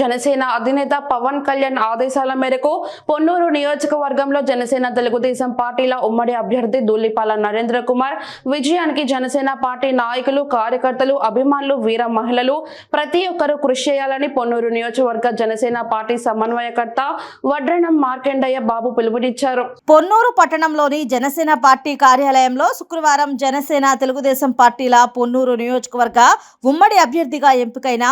జనసేన అధినేత పవన్ కళ్యాణ్ ఆదేశాల మేరకు పొన్నూరు నియోజకవర్గంలో జనసేన తెలుగుదేశం పార్టీల ఉమ్మడి అభ్యర్థి ధూళిపాల నరేంద్ర కుమార్ విజయానికి జనసేన పార్టీ నాయకులు, కార్యకర్తలు, అభిమానులు, వీర మహిళలు ప్రతి ఒక్కరూ కృషి చేయాలని పొన్నూరు నియోజకవర్గ జనసేన పార్టీ సమన్వయకర్త వడ్రణం మార్కండయ్య బాబు పిలుపునిచ్చారు. పొన్నూరు పట్టణంలోని జనసేన పార్టీ కార్యాలయంలో శుక్రవారం జనసేన తెలుగుదేశం పార్టీల పొన్నూరు నియోజకవర్గ ఉమ్మడి అభ్యర్థిగా ఎంపికైన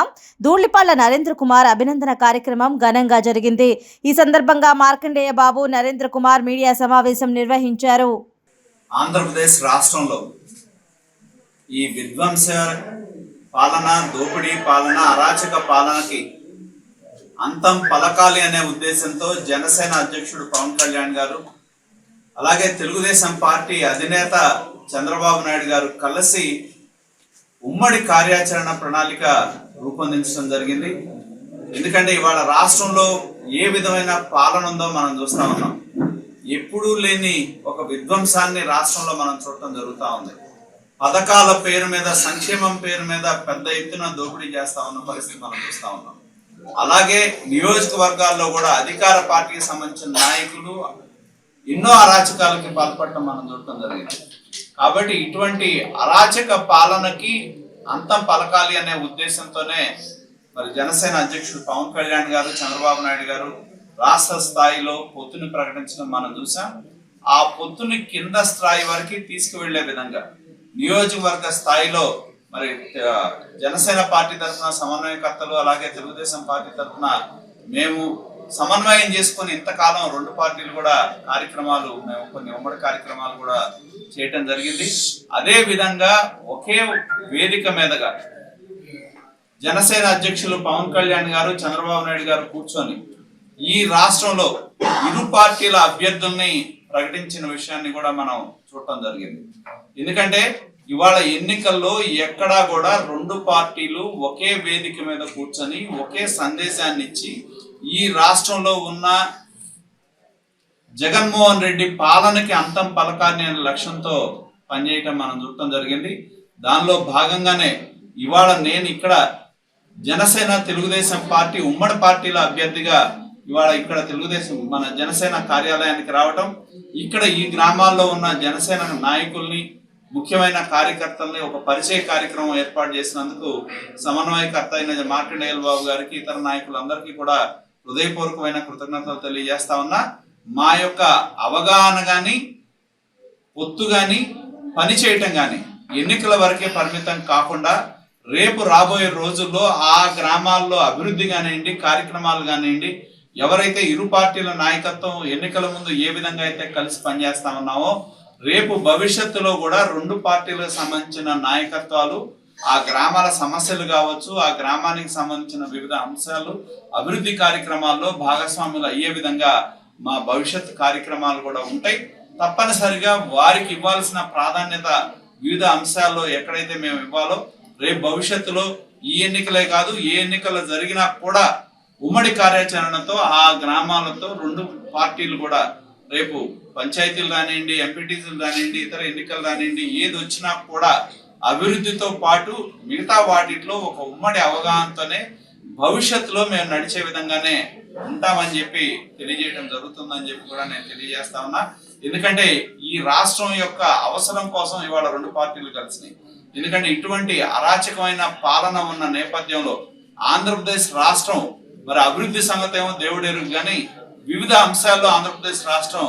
ధూళిపాల నరేంద్ర కుమార్ అభినందన కార్యక్రమం ఘనంగా జరిగింది. ఈ సందర్భంగా మార్కండేయ బాబు, నరేంద్ర కుమార్ మీడియా సమావేశం నిర్వహించారు. ఆంధ్రప్రదేశ్ రాష్ట్రంలో ఈ విధ్వంస పాలన, దోపిడీ పాలన, అరాచక పాలనకి అంతం పలకాలి అనే ఉద్దేశంతో జనసేన అధ్యక్షుడు పవన్ కళ్యాణ్ గారు, అలాగే తెలుగుదేశం పార్టీ అధినేత చంద్రబాబు నాయుడు గారు కలిసి ఉమ్మడి కార్యాచరణ ప్రణాళిక రూపొందించడం జరిగింది. ఎందుకంటే ఇవాళ రాష్ట్రంలో ఏ విధమైన పాలన ఉందో మనం చూస్తా ఉన్నాం. ఎప్పుడూ లేని ఒక విధ్వంసాన్ని రాష్ట్రంలో మనం చూడటం జరుగుతూ ఉంది. పథకాల పేరు మీద, సంక్షేమం పేరు మీద పెద్ద ఎత్తున దోపిడీ చేస్తా ఉన్న పరిస్థితి మనం చూస్తా ఉన్నాం. అలాగే నియోజకవర్గాల్లో కూడా అధికార పార్టీకి సంబంధించిన నాయకులు ఎన్నో అరాచకాలకి పాల్పడటం మనం చూడటం జరిగింది. కాబట్టి ఇటువంటి అరాచక పాలనకి అంతం పలకాలి అనే ఉద్దేశంతోనే మరి జనసేన అధ్యక్షుడు పవన్ కళ్యాణ్ గారు, చంద్రబాబు నాయుడు గారు రాష్ట్ర స్థాయిలో పొత్తుని ప్రకటించడం మనం చూసాం. ఆ పొత్తుని కింద స్థాయి వరకు తీసుకువెళ్లే విధంగా నియోజకవర్గ స్థాయిలో మరి జనసేన పార్టీ తరఫున సమన్వయకర్తలు, అలాగే తెలుగుదేశం పార్టీ తరఫున మేము సమన్వయం చేసుకుని ఇంతకాలం రెండు పార్టీలు కూడా కార్యక్రమాలు, మేము కొన్ని ఉమ్మడి కార్యక్రమాలు కూడా చేయటం జరిగింది. అదే విధంగా ఒకే వేదిక మీదగా జనసేన అధ్యక్షులు పవన్ కళ్యాణ్ గారు, చంద్రబాబు నాయుడు గారు కూర్చొని ఈ రాష్ట్రంలో ఇరు పార్టీల అభ్యర్థుల్ని ప్రకటించిన విషయాన్ని కూడా మనం చూడటం జరిగింది. ఎందుకంటే ఇవాళ ఎన్నికల్లో ఎక్కడా కూడా రెండు పార్టీలు ఒకే వేదిక మీద కూర్చొని ఒకే సందేశాన్ని ఇచ్చి ఈ రాష్ట్రంలో ఉన్న జగన్మోహన్ రెడ్డి పాలనకి అంతం పలకాలి అనే లక్ష్యంతో పనిచేయటం మనం చూడటం జరిగింది. దానిలో భాగంగానే ఇవాళ నేను ఇక్కడ జనసేన తెలుగుదేశం పార్టీ ఉమ్మడి పార్టీల అభ్యర్థిగా ఇవాళ ఇక్కడ తెలుగుదేశం మన జనసేన కార్యాలయానికి రావటం, ఇక్కడ ఈ గ్రామాల్లో ఉన్న జనసేన నాయకుల్ని, ముఖ్యమైన కార్యకర్తల్ని ఒక పరిచయ కార్యక్రమం ఏర్పాటు చేసినందుకు సమన్వయకర్త అయిన మార్కండేయ బాబు గారికి, ఇతర నాయకులందరికీ కూడా హృదయపూర్వకమైన కృతజ్ఞతలు తెలియజేస్తా ఉన్నా. మా యొక్క అవగాహన కానీ, పొత్తు కానీ, పని చేయటం కానీ ఎన్నికల వరకే పరిమితం కాకుండా రేపు రాబోయే రోజుల్లో ఆ గ్రామాల్లో అభివృద్ధి కానివ్వండి, కార్యక్రమాలు కానివ్వండి, ఎవరైతే ఇరు పార్టీల నాయకత్వం ఎన్నికల ముందు ఏ విధంగా అయితే కలిసి పనిచేస్తా ఉన్నామో రేపు భవిష్యత్తులో కూడా రెండు పార్టీలకు సంబంధించిన నాయకత్వాలు ఆ గ్రామాల సమస్యలు కావచ్చు, ఆ గ్రామానికి సంబంధించిన వివిధ అంశాలు, అభివృద్ధి కార్యక్రమాల్లో భాగస్వాములు అయ్యే విధంగా మా భవిష్యత్ కార్యక్రమాలు కూడా ఉంటాయి. తప్పనిసరిగా వారికి ఇవ్వాల్సిన ప్రాధాన్యత వివిధ అంశాల్లో ఎక్కడైతే మేము ఇవ్వాలో రేపు భవిష్యత్తులో ఈ ఎన్నికలే కాదు, ఏ ఎన్నికలు జరిగినా కూడా ఉమ్మడి కార్యాచరణతో ఆ గ్రామాలతో రెండు పార్టీలు కూడా రేపు పంచాయతీలు కానివ్వండి, ఎంపీటీసీలు కానివ్వండి, ఇతర ఎన్నికలు కానివ్వండి, ఏది వచ్చినా కూడా అభివృద్ధితో పాటు మిగతా వాటిలో ఒక ఉమ్మడి అవగాహనతోనే భవిష్యత్తులో మేము నడిచే విధంగానే ఉంటామని చెప్పి తెలియజేయడం జరుగుతుందని చెప్పి కూడా నేను తెలియజేస్తా ఉన్నా. ఎందుకంటే ఈ రాష్ట్రం యొక్క అవసరం కోసం ఇవాళ రెండు పార్టీలు కలిసినాయి. ఎందుకంటే ఇటువంటి అరాచకమైన పాలన ఉన్న నేపథ్యంలో ఆంధ్రప్రదేశ్ రాష్ట్రం మరి అభివృద్ధి సంగతి ఏమో దేవుడెరుగు, కానీ వివిధ అంశాల్లో ఆంధ్రప్రదేశ్ రాష్ట్రం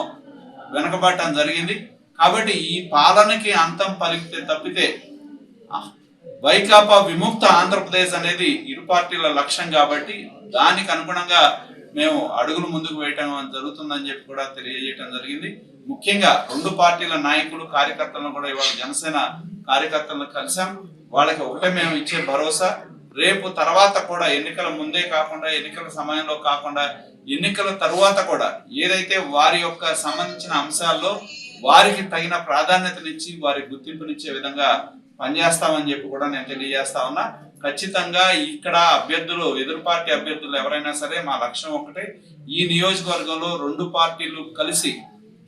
వెనకబడటం జరిగింది. కాబట్టి ఈ పాలనకి అంతం పలికితే తప్పితే వైకాపా విముక్త ఆంధ్రప్రదేశ్ అనేది ఇరు పార్టీల లక్ష్యం. కాబట్టి దానికి అనుగుణంగా మేము అడుగులు ముందుకు వేయటం జరుగుతుందని చెప్పి కూడా తెలియజేయటం జరిగింది. ముఖ్యంగా రెండు పార్టీల నాయకులు, కార్యకర్తలను కూడా ఇవాళ జనసేన కార్యకర్తలను కలిసాం. వాళ్ళకి ఒకటే మేము ఇచ్చే భరోసా, రేపు తర్వాత కూడా ఎన్నికల ముందే కాకుండా, ఎన్నికల సమయంలో కాకుండా, ఎన్నికల తరువాత కూడా ఏదైతే వారి యొక్క సంబంధించిన అంశాల్లో వారికి తగిన ప్రాధాన్యతనిచ్చి వారికి గుర్తింపునిచ్చే విధంగా పనిచేస్తామని చెప్పి కూడా నేను తెలియజేస్తా ఉన్నా. ఖచ్చితంగా ఇక్కడ అభ్యర్థులు, ఎదురు పార్టీ అభ్యర్థులు ఎవరైనా సరే మా లక్ష్యం ఒకటే, ఈ నియోజకవర్గంలో రెండు పార్టీలు కలిసి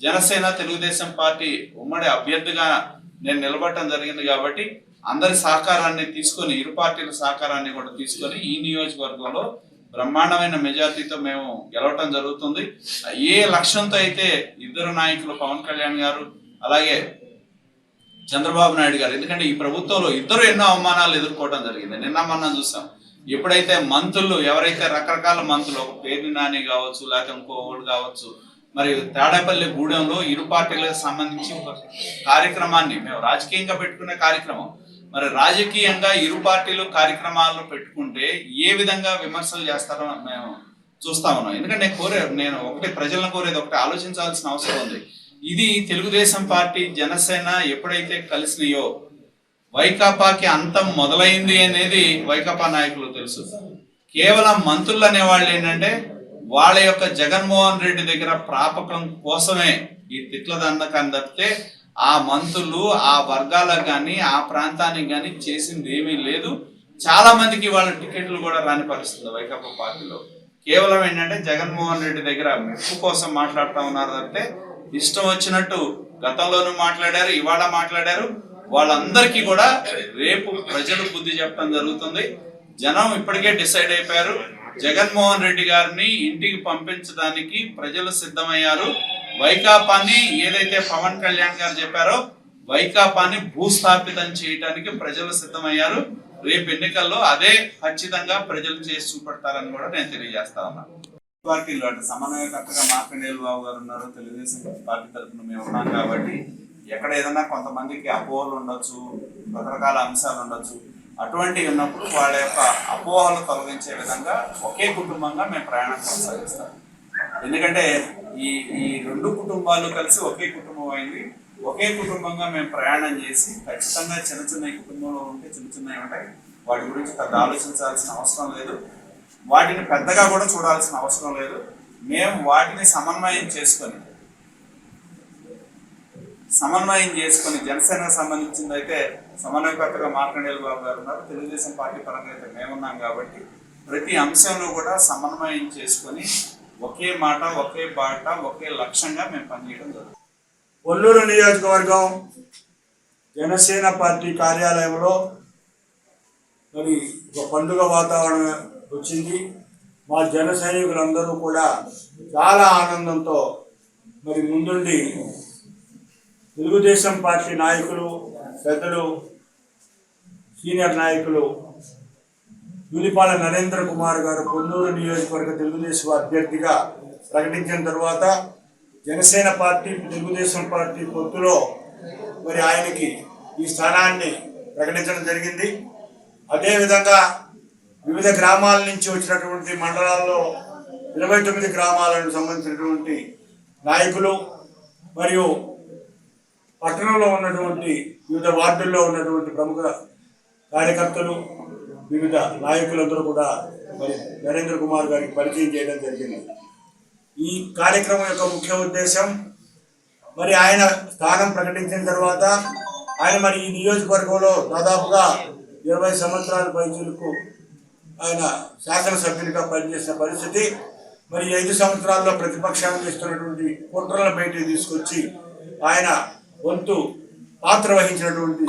జనసేన తెలుగుదేశం పార్టీ ఉమ్మడి అభ్యర్థిగా నేను నిలబడటం జరిగింది. కాబట్టి అందరి సహకారాన్ని తీసుకొని, ఇరు పార్టీల సహకారాన్ని కూడా తీసుకొని ఈ నియోజకవర్గంలో బ్రహ్మాండమైన మెజార్టీతో మేము గెలవటం జరుగుతుంది. ఏ లక్ష్యంతో అయితే ఇద్దరు నాయకులు పవన్ కళ్యాణ్ గారు అలాగే చంద్రబాబు నాయుడు గారు, ఎందుకంటే ఈ ప్రభుత్వంలో ఇద్దరు ఎన్నో అవమానాలు ఎదుర్కోవడం జరిగింది. నిన్న మొన్న చూసాం. ఎప్పుడైతే మంత్రులు ఎవరైతే రకరకాల మంత్రులు, ఒక పేర్ని నాని కావచ్చు, లేకపోతే ఇంకోళ్ళు కావచ్చు, మరి తాడేపల్లి గూడెంలో ఇరు పార్టీలకు సంబంధించి ఒక కార్యక్రమాన్ని మేము రాజకీయంగా పెట్టుకునే కార్యక్రమం, మరి రాజకీయంగా ఇరు పార్టీలు కార్యక్రమాలను పెట్టుకుంటే ఏ విధంగా విమర్శలు చేస్తారో మేము చూస్తా ఉన్నాం. ఎందుకంటే నేను ఒకటి ప్రజలను కోరేది ఒకటి ఆలోచించాల్సిన అవసరం ఉంది. ఇది తెలుగుదేశం పార్టీ జనసేన ఎప్పుడైతే కలిసినాయో వైకాపాకి అంతం మొదలైంది అనేది వైకాపా నాయకులు తెలుసు. కేవలం మంత్రులు అనేవాళ్ళు ఏంటంటే వాళ్ళ యొక్క జగన్మోహన్ రెడ్డి దగ్గర ప్రాపకం కోసమే ఈ తిట్ల దండకాన్ని తప్పితే ఆ మంత్రులు ఆ వర్గాలకు కానీ ఆ ప్రాంతానికి కానీ చేసింది ఏమీ లేదు. చాలా మందికి వాళ్ళ టికెట్లు కూడా రాని పరిస్థితుంది వైకాపా పార్టీలో. కేవలం ఏంటంటే జగన్మోహన్ రెడ్డి దగ్గర మెప్పు కోసం మాట్లాడుతూ ఉన్నారు తప్పితే ఇష్టం వచ్చినట్టు గతంలోనూ మాట్లాడారు, ఇవాళ మాట్లాడారు. వాళ్ళందరికీ కూడా రేపు ప్రజలు బుద్ధి చెప్పడం జరుగుతుంది. జనం ఇప్పటికే డిసైడ్ అయిపోయారు. జగన్మోహన్ రెడ్డి గారిని ఇంటికి పంపించడానికి ప్రజలు సిద్ధమయ్యారు. వైకాపాని ఏదైతే పవన్ కళ్యాణ్ గారు చెప్పారో వైకాపాని భూస్థాపితం చేయడానికి ప్రజలు సిద్ధమయ్యారు. రేపు ఎన్నికల్లో అదే ఖచ్చితంగా ప్రజలు చేసి చూపెడతారని కూడా నేను తెలియజేస్తా ఉన్నాను. పార్టీలో అంటే సమన్వయకర్తగా మార్కండేయులు బాబు గారు ఉన్నారు. తెలుగుదేశం పార్టీ తరఫున మేము ఉన్నాం కాబట్టి ఎక్కడ ఏదన్నా కొంతమందికి అపోహలు ఉండొచ్చు, రకరకాల అంశాలు ఉండొచ్చు. అటువంటివి ఉన్నప్పుడు వాళ్ళ యొక్క అపోహలు తొలగించే విధంగా ఒకే కుటుంబంగా మేము ప్రయాణం కొనసాగిస్తాం. ఎందుకంటే ఈ రెండు కుటుంబాలు కలిసి ఒకే కుటుంబం అయింది. ఒకే కుటుంబంగా మేము ప్రయాణం చేసి ఖచ్చితంగా చిన్న చిన్న కుటుంబంలో ఉంటే చిన్న చిన్నవి ఉంటాయి. వాటి గురించి పెద్ద ఆలోచించాల్సిన అవసరం లేదు. వాటిని పెద్దగా కూడా చూడాల్సిన అవసరం లేదు. మేము వాటిని సమన్వయం చేసుకొని జనసేనకు సంబంధించింది అయితే సమన్వయకర్తగా మార్కండేయులు బాబు గారు ఉన్నారు. తెలుగుదేశం పార్టీ పరంగా అయితే మేమున్నాం కాబట్టి ప్రతి అంశంలో కూడా సమన్వయం చేసుకొని ఒకే మాట, ఒకే బాట, ఒకే లక్ష్యంగా మేము పనిచేయడం జరుగుతుంది. పొన్నూరు నియోజకవర్గం జనసేన పార్టీ కార్యాలయంలో మరి ఒక పండుగ వాతావరణం వచ్చింది. మా జన సైనికులందరూ కూడా చాలా ఆనందంతో మరి ముందుండి తెలుగుదేశం పార్టీ నాయకులు, పెద్దలు, సీనియర్ నాయకులు ధూళిపాల నరేంద్ర కుమార్ గారు పొన్నూరు నియోజకవర్గ తెలుగుదేశం అభ్యర్థిగా ప్రకటించిన తర్వాత జనసేన పార్టీ తెలుగుదేశం పార్టీ పొత్తులో మరి ఆయనకి ఈ స్థానాన్ని ప్రకటించడం జరిగింది. అదేవిధంగా వివిధ గ్రామాల నుంచి వచ్చినటువంటి మండలాల్లో 29 గ్రామాలకు సంబంధించినటువంటి నాయకులు మరియు పట్టణంలో ఉన్నటువంటి వివిధ వార్డుల్లో ఉన్నటువంటి ప్రముఖ కార్యకర్తలు, వివిధ నాయకులందరూ కూడా మరి నరేంద్ర కుమార్ గారికి పరిచయం చేయడం జరిగింది. ఈ కార్యక్రమం యొక్క ముఖ్య ఉద్దేశం మరి ఆయన స్థానం ప్రకటించిన తర్వాత ఆయన మరి ఈ నియోజకవర్గంలో దాదాపుగా 20 సంవత్సరాల పైచులకు ఆయన శాసనసభ్యునిగా పనిచేసిన పరిస్థితి. మరి 5 సంవత్సరాల్లో ప్రతిపక్షాన్ని చేస్తున్నటువంటి కుట్రలను బయటికి తీసుకొచ్చి ఆయన వంతు పాత్ర వహించినటువంటి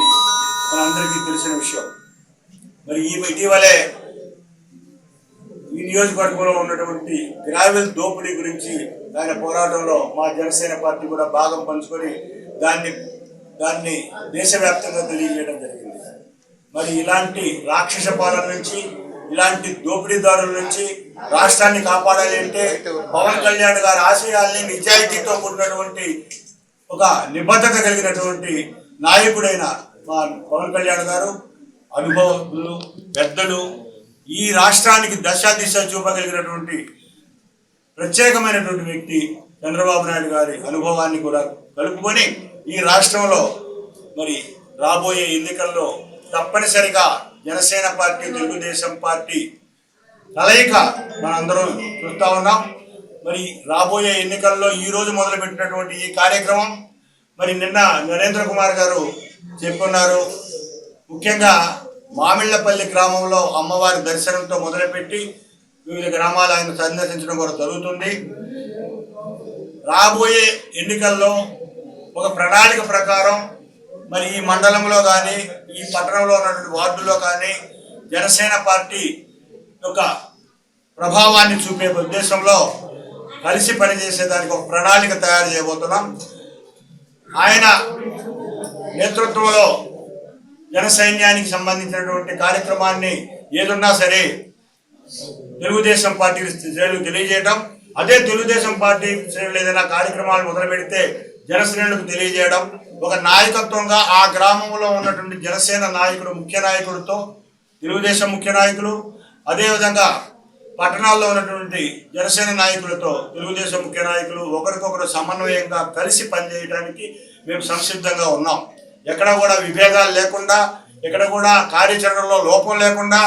మనందరికీ తెలిసిన విషయం. మరి ఇటీవలే ఈ నియోజకవర్గంలో ఉన్నటువంటి గ్రావెల్ దోపిడీ గురించి ఆయన పోరాటంలో మా జనసేన పార్టీ కూడా భాగం పంచుకొని దాన్ని దేశవ్యాప్తంగా తెలియజేయడం జరిగింది. మరి ఇలాంటి రాక్షస పాలన నుంచి, ఇలాంటి దోపిడీదారుల నుంచి రాష్ట్రాన్ని కాపాడాలి అంటే పవన్ కళ్యాణ్ గారి ఆశయాల్ని నిజాయితీతో కూడినటువంటి ఒక నిబద్ధత కలిగినటువంటి నాయకుడైన మా పవన్ కళ్యాణ్ గారు, అనుభవజ్ఞులు, పెద్దలు, ఈ రాష్ట్రానికి దిశ చూపగలిగినటువంటి ప్రత్యేకమైనటువంటి వ్యక్తి చంద్రబాబు నాయుడు గారి అనుభవాన్ని కూడా కలుపుకొని ఈ రాష్ట్రంలో మరి రాబోయే ఎన్నికల్లో తప్పనిసరిగా జనసేన పార్టీ, తెలుగుదేశం పార్టీ కలయిక మనందరం చూస్తా ఉన్నాం. మరి రాబోయే ఎన్నికల్లో ఈ రోజు మొదలుపెట్టినటువంటి ఈ కార్యక్రమం మరి నిన్న నరేంద్ర కుమార్ గారు చెప్పున్నారు. ముఖ్యంగా మామిళ్లపల్లి గ్రామంలో అమ్మవారి దర్శనంతో మొదలుపెట్టి వివిధ గ్రామాలు ఆయన సందర్శించడం కూడా జరుగుతుంది. రాబోయే ఎన్నికల్లో ఒక ప్రణాళిక ప్రకారం మరి ఈ మండలంలో కానీ, ఈ పట్టణంలో ఉన్నటువంటి వార్డుల్లో కానీ జనసేన పార్టీ యొక్క ప్రభావాన్ని చూపే ఉద్దేశంలో కలిసి పనిచేసేదానికి ఒక ప్రణాళిక తయారు చేయబోతున్నాం. ఆయన నేతృత్వంలో జన సైన్యానికి సంబంధించినటువంటి కార్యక్రమాన్ని ఏదున్నా సరే తెలుగుదేశం పార్టీ శ్రేణులకు తెలియజేయడం, అదే తెలుగుదేశం పార్టీ శ్రేణులు ఏదైనా కార్యక్రమాలు మొదలు పెడితే జనశ్రేణులకు తెలియజేయడం, ఒక నాయకత్వంగా ఆ గ్రామంలో ఉన్నటువంటి జనసేన నాయకుడు ముఖ్య నాయకుడితో తెలుగుదేశం ముఖ్య నాయకులు, అదేవిధంగా పట్టణాల్లో ఉన్నటువంటి జనసేన నాయకులతో తెలుగుదేశం ముఖ్య నాయకులు ఒకరికొకరు సమన్వయంగా కలిసి పనిచేయడానికి మేము సంసిద్ధంగా ఉన్నాం. ఎక్కడ కూడా విభేదాలు లేకుండా, ఎక్కడ కూడా కార్యాచరణలో లోపం లేకుండా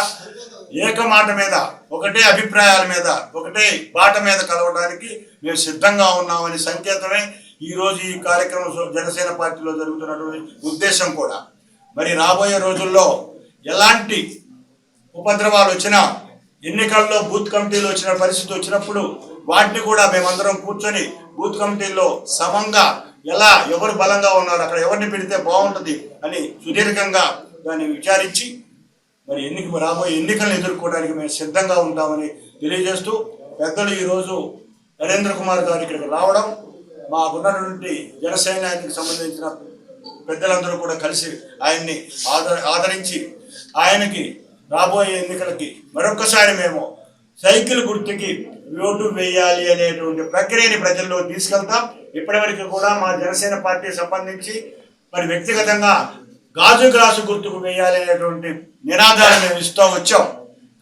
ఏక మాట మీద, ఒకటే అభిప్రాయాల మీద, ఒకటే బాట మీద కలవడానికి మేము సిద్ధంగా ఉన్నామని సంకేతమే ఈరోజు ఈ కార్యక్రమం జనసేన పార్టీలో జరుగుతున్నటువంటి ఉద్దేశం కూడా. మరి రాబోయే రోజుల్లో ఎలాంటి ఉపద్రవాలు వచ్చినా, ఎన్నికల్లో బూత్ కమిటీలు వచ్చిన పరిస్థితి వచ్చినప్పుడు వాటిని కూడా మేమందరం కూర్చొని బూత్ కమిటీల్లో సమంగా ఎవరు బలంగా ఉన్నారు, అక్కడ ఎవరిని పెడితే బాగుంటుంది అని సుదీర్ఘంగా దాన్ని విచారించి మరి రాబోయే ఎన్నికలను ఎదుర్కోవడానికి మేము సిద్ధంగా ఉంటామని తెలియజేస్తూ, పెద్దలు ఈరోజు నరేంద్ర కుమార్ గారు ఇక్కడికి రావడం, మాకున్నటువంటి జనసైన్యానికి సంబంధించిన పెద్దలందరూ కూడా కలిసి ఆయన్ని ఆదరించి ఆయనకి రాబోయే ఎన్నికలకి మరొకసారి మేము సైకిల్ గుర్తుకి ఓటు వేయాలి అనేటువంటి ప్రక్రియని ప్రజల్లో తీసుకెళ్తాం. ఇప్పటివరకు కూడా మా జనసేన పార్టీ సంబంధించి మరి వ్యక్తిగతంగా గాజు గ్లాసు గుర్తుకు వేయాలి అనేటువంటి నినాదాలు మేము ఇస్తూ వచ్చాం.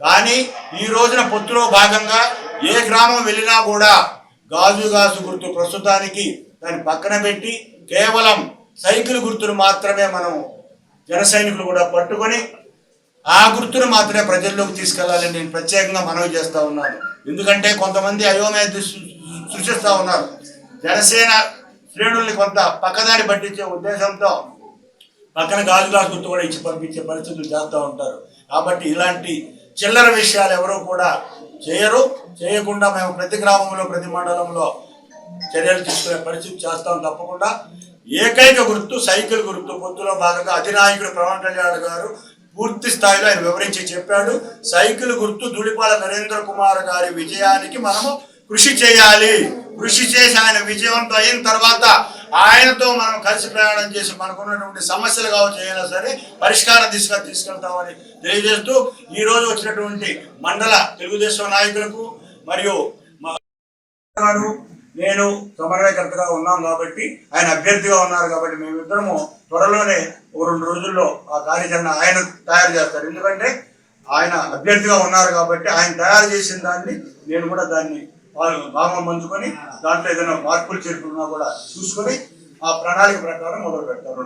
కానీ ఈ రోజున పొత్తులో భాగంగా ఏ గ్రామం వెళ్ళినా కూడా గాజు గ్లాసు గుర్తు ప్రస్తుతానికి దాన్ని పక్కన పెట్టి కేవలం సైకిల్ గుర్తును మాత్రమే మనం జన సైనికులు కూడా పట్టుకొని ఆ గుర్తును మాత్రమే ప్రజల్లోకి తీసుకెళ్లాలని నేను ప్రత్యేకంగా మనవి చేస్తూ ఉన్నాను. ఎందుకంటే కొంతమంది అయోమయ సృష్టిస్తూ ఉన్నారు. జనసేన శ్రేణుల్ని కొంత పక్కదారి పట్టించే ఉద్దేశంతో పక్కన గాజు గ్లాస్ గుర్తు కూడా ఇచ్చి పంపించే పరిస్థితులు చేస్తూ ఉంటారు. కాబట్టి ఇలాంటి చిల్లర విషయాలు ఎవరూ కూడా చేయకుండా మేము ప్రతి గ్రామంలో ప్రతి మండలంలో చర్యలు తీసుకునే పరిస్థితి చేస్తాం. తప్పకుండా ఏకైక గుర్తు సైకిల్ గుర్తు. పొత్తులో భాగంగా అధినాయకుడు పవన్ కళ్యాణ్ గారు పూర్తి స్థాయిలో ఆయన వివరించి చెప్పాడు. సైకిల్ గుర్తు ధూళిపాల నరేంద్ర కుమార్ గారి విజయానికి మనము కృషి చేయాలి. కృషి చేసి ఆయన విజయవంతం అయిన తర్వాత ఆయనతో మనం కలిసి ప్రయాణం చేసి మనకున్నటువంటి సమస్యలు కావచ్చు అయినా సరే పరిష్కార దిశగా తీసుకెళ్తామని తెలియజేస్తూ, ఈ రోజు వచ్చినటువంటి మండల తెలుగుదేశం నాయకులకు మరియు గారు నేను సమన్వయకర్తగా ఉన్నాం కాబట్టి, ఆయన అభ్యర్థిగా ఉన్నారు కాబట్టి మేమిద్దరము త్వరలోనే 2 రోజుల్లో ఆ కార్యాచరణ ఆయన తయారు చేస్తారు. ఎందుకంటే ఆయన అభ్యర్థిగా ఉన్నారు కాబట్టి ఆయన తయారు చేసిన దాన్ని నేను కూడా దాన్ని భాగం పంచుకొని దాంట్లో ఏదైనా మార్పులు చేరుకున్నా కూడా చూసుకొని ఆ ప్రణాళిక ప్రకారం మొదలు పెడతారు.